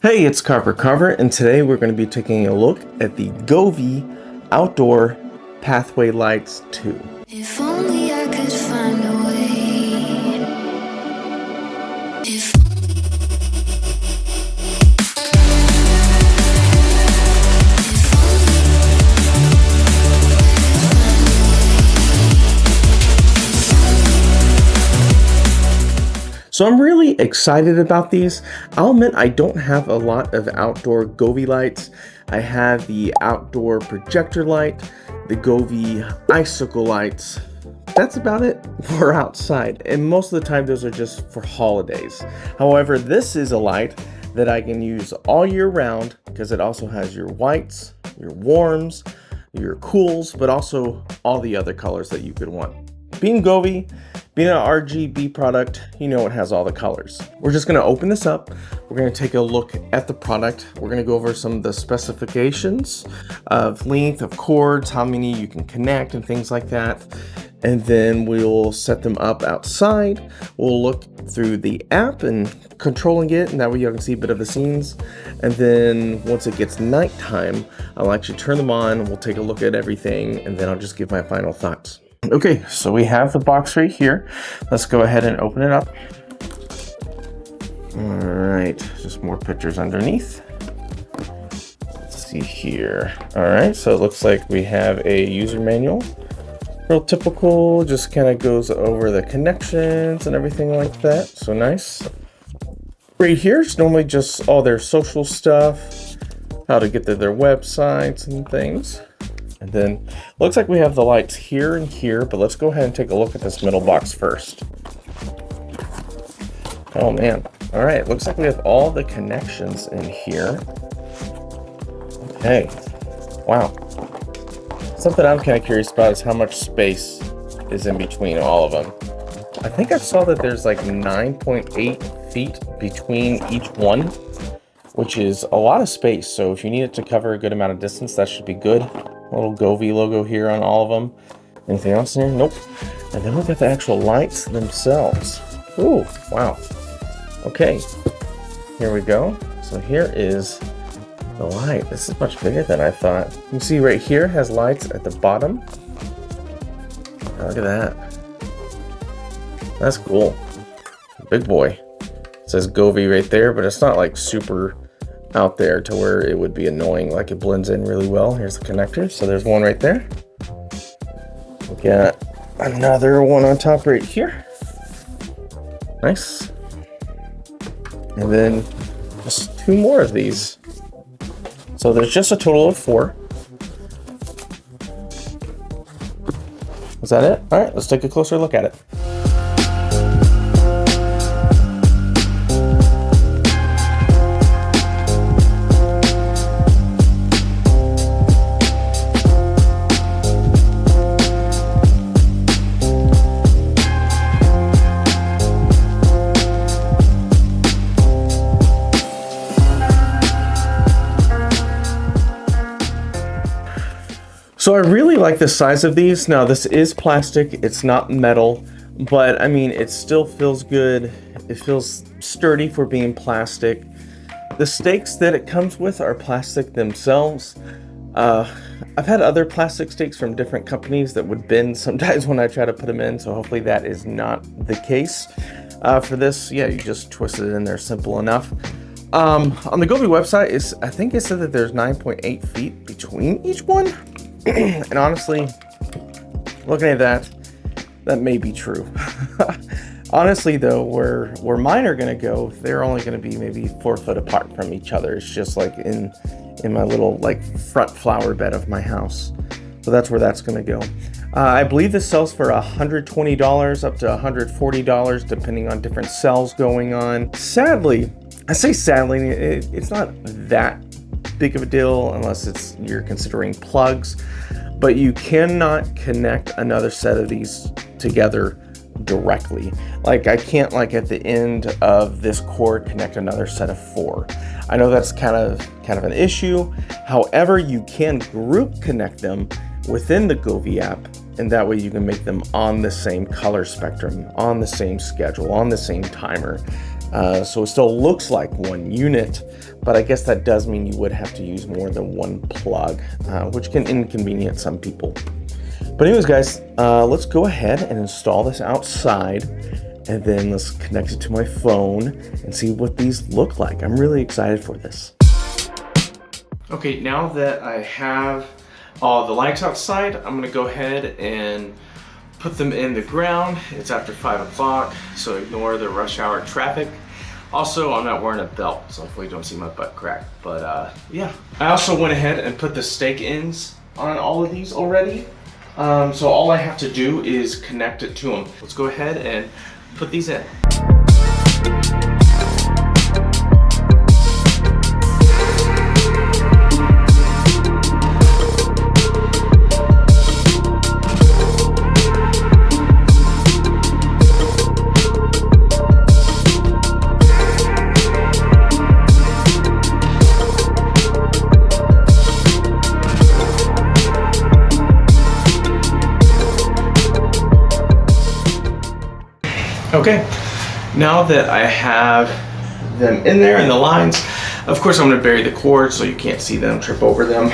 Hey, it's Carver, and today we're going to be taking a look at the Govee Outdoor Pathway Lights 2. If only I could find a way. If So I'm really excited about these. I'll admit I don't have a lot of outdoor Govee lights. I have the outdoor projector light, the Govee icicle lights. That's about it for outside, and most of the time those are just for holidays. However, this is a light that I can use all year round because it also has your whites, your warms, your cools, but also all the other colors that you could want. Being Govee, being an RGB product, you know it has all the colors. We're just going to open this up. We're going to take a look at the product. We're going to go over some of the specifications of length, of cords, how many you can connect and things like that. And then we'll set them up outside. We'll look through the app and controlling it, and that way you can see a bit of the scenes. And then once it gets nighttime, I'll actually turn them on. We'll take a look at everything, and then I'll just give my final thoughts. Okay, so we have the box right here. Let's go ahead and open it up. All right, just more pictures underneath. Let's see here. All right, so it looks like we have a user manual. Real typical, just kind of goes over the connections and everything like that. So nice. Right here is normally just all their social stuff, how to get to their websites and things. And then looks like we have the lights here and here, but let's go ahead and take a look at this middle box first. Oh man. All right, looks like we have all the connections in here. Okay. Wow. Something I'm kind of curious about is how much space is in between all of them. I think I saw that there's like 9.8 feet between each one, which is a lot of space. So if you need it to cover a good amount of distance, that should be good. Little Govee logo here on all of them. Anything else in here? Nope. And then we've got the actual lights themselves. Ooh, wow. Okay, here we go. So here is the light. This is much bigger than I thought. You can see right here has lights at the bottom. Look at that. That's cool. Big boy. It says Govee right there, but it's not like super out there to where it would be annoying. Like it blends in really well. Here's the connector. So there's one right there. We got another one on top right here. Nice. And then just two more of these. So there's just a total of 4. Is that it? All right, let's take a closer look at it. So I really like the size of these. Now this is plastic, it's not metal, but I mean, it still feels good. It feels sturdy for being plastic. The stakes that it comes with are plastic themselves. I've had other plastic stakes from different companies that would bend sometimes when I try to put them in, so hopefully that is not the case. For this, yeah, you just twist it in there, simple enough. On the Govee website, I think it said that there's 9.8 feet between each one. And honestly, looking at that may be true. Honestly though, where mine are gonna go, they're only gonna be maybe 4 foot apart from each other. It's just like in my little like front flower bed of my house. So that's where that's gonna go. I believe this sells for $120 up to $140, depending on different sales going on. Sadly, I say sadly, it's not that big of a deal unless you're considering plugs, but you cannot connect another set of these together directly. Like I can't, like at the end of this cord, connect another set of 4. I know that's kind of an issue. However, you can group connect them within the Govee app, and that way you can make them on the same color spectrum, on the same schedule, on the same timer. So it still looks like one unit, but I guess that does mean you would have to use more than one plug, which can inconvenience some people. But anyways, guys, let's go ahead and install this outside, and then let's connect it to my phone and see what these look like. I'm really excited for this. Okay, now that I have all the lights outside, I'm gonna go ahead and put them in the ground. It's after 5 o'clock, so ignore the rush hour traffic. Also, I'm not wearing a belt, so hopefully you don't see my butt crack. But yeah. I also went ahead and put the stake ends on all of these already. So all I have to do is connect it to them. Let's go ahead and put these in. Okay, now that I have them in there and the lines, of course I'm going to bury the cords so you can't see them, trip over them.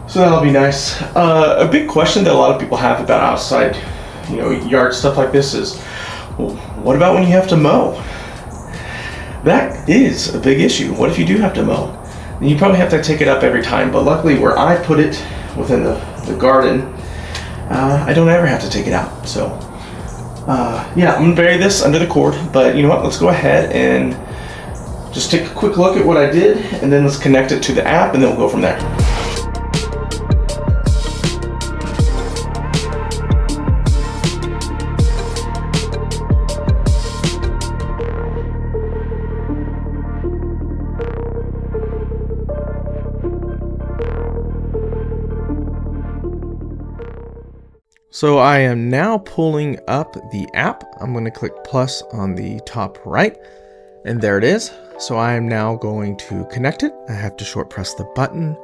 So that'll be nice. A big question that a lot of people have about outside, yard stuff like this is, well, what about when you have to mow? That is a big issue. What if you do have to mow? And you probably have to take it up every time, but luckily where I put it within the garden, I don't ever have to take it out. So yeah, I'm gonna bury this under the cord, but you know what, let's go ahead and just take a quick look at what I did, and then let's connect it to the app, and then we'll go from there. So I am now pulling up the app. I'm going to click plus on the top right, and there it is. So I am now going to connect it. I have to short press the button.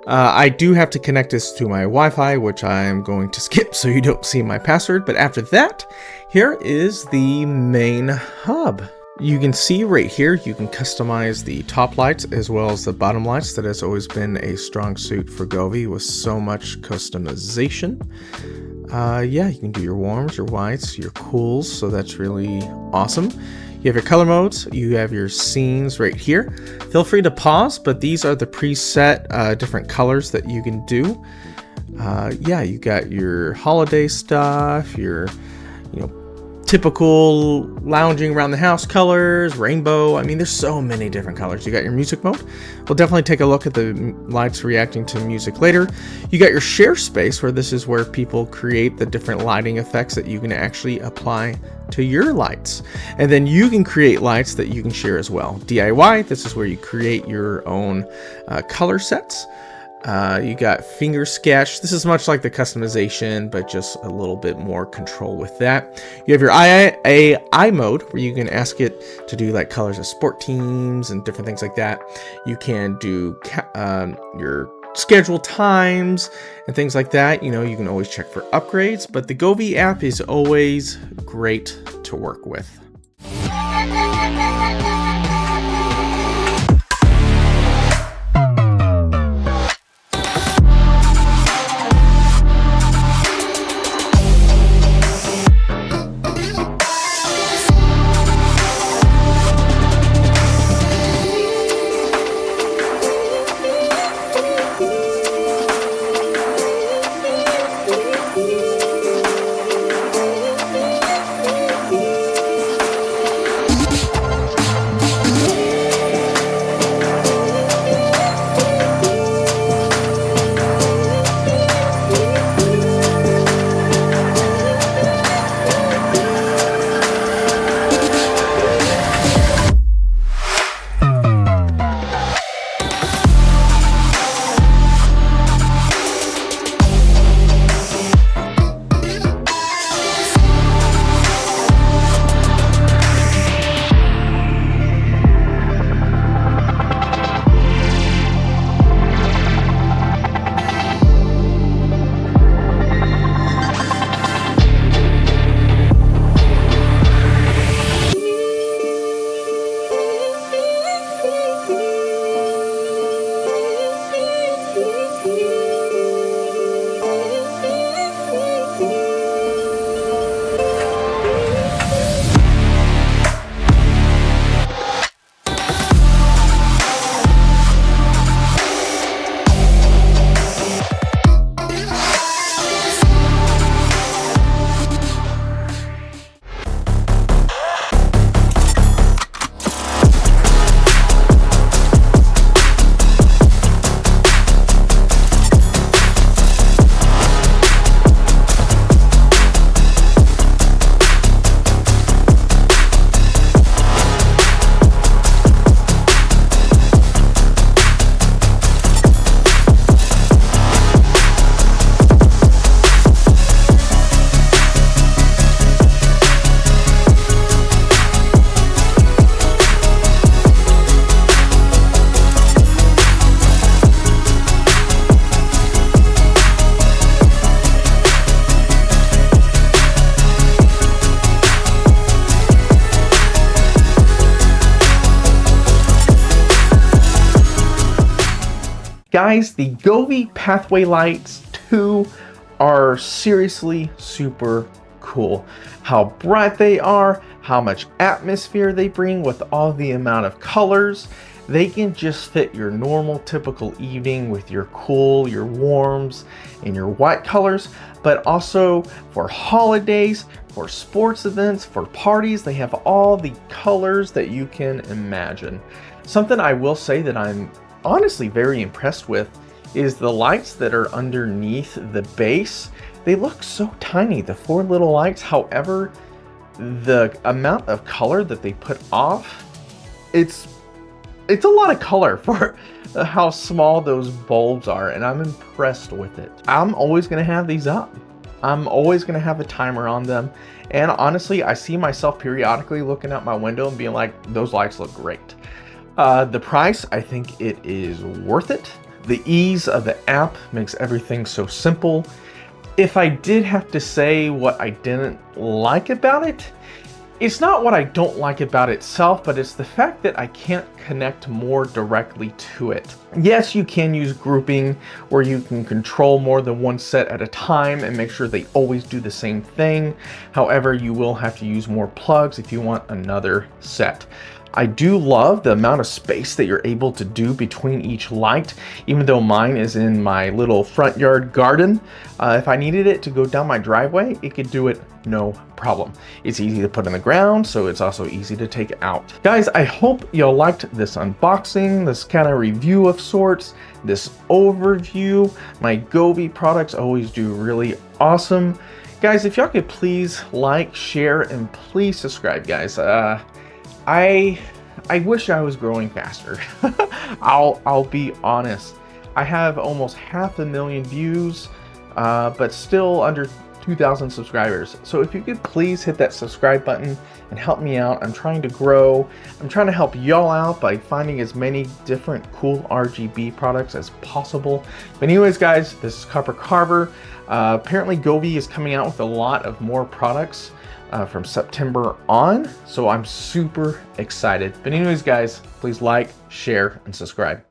I do have to connect this to my Wi-Fi, which I am going to skip so you don't see my password. But after that, here is the main hub. You can see right here, you can customize the top lights as well as the bottom lights. That has always been a strong suit for Govee with so much customization. Yeah, you can do your warms, your whites, your cools, so that's really awesome. You have your color modes, you have your scenes right here. Feel free to pause, but these are the preset different colors that you can do. Yeah, you got your holiday stuff, your typical lounging around the house colors, rainbow. I mean, there's so many different colors. You got your music mode. We'll definitely take a look at the lights reacting to music later. You got your share space, where this is where people create the different lighting effects that you can actually apply to your lights. And then you can create lights that you can share as well. DIY, this is where you create your own color sets. You got finger sketch. This is much like the customization, but just a little bit more control with that. You have your AI mode, where you can ask it to do like colors of sport teams and different things like that. You can do your schedule times and things like that. You can always check for upgrades, but the Govee app is always great to work with. Guys, the Govee Pathway Lights 2 are seriously super cool. How bright they are, how much atmosphere they bring with all the amount of colors. They can just fit your normal typical evening with your cool, your warms, and your white colors, but also for holidays, for sports events, for parties. They have all the colors that you can imagine. Something I will say that I'm honestly very impressed with is the lights that are underneath the base. They look so tiny, the 4 little lights. However, the amount of color that they put off, it's a lot of color for how small those bulbs are, and I'm impressed with it. I'm always gonna have these up. I'm always gonna have a timer on them. And honestly, I see myself periodically looking out my window and being like, those lights look great. The price, I think it is worth it. The ease of the app makes everything so simple. If I did have to say what I didn't like about it, it's not what I don't like about itself, but it's the fact that I can't connect more directly to it. Yes, you can use grouping where you can control more than one set at a time and make sure they always do the same thing. However, you will have to use more plugs if you want another set. I do love the amount of space that you're able to do between each light, even though mine is in my little front yard garden. If I needed it to go down my driveway, it could do it no problem. It's easy to put in the ground, so it's also easy to take out. Guys, I hope y'all liked this unboxing, this kind of review of sorts, this overview. My Govee products always do really awesome. Guys, if y'all could please like, share, and please subscribe, guys. I wish I was growing faster. I'll be honest. I have almost 500,000 views, but still under 2,000 subscribers. So if you could please hit that subscribe button and help me out. I'm trying to grow. I'm trying to help y'all out by finding as many different cool RGB products as possible. But anyways, guys, this is Copper Carver. Apparently Govee is coming out with a lot of more products from September on, so I'm super excited. But anyways, guys, please like, share, and subscribe.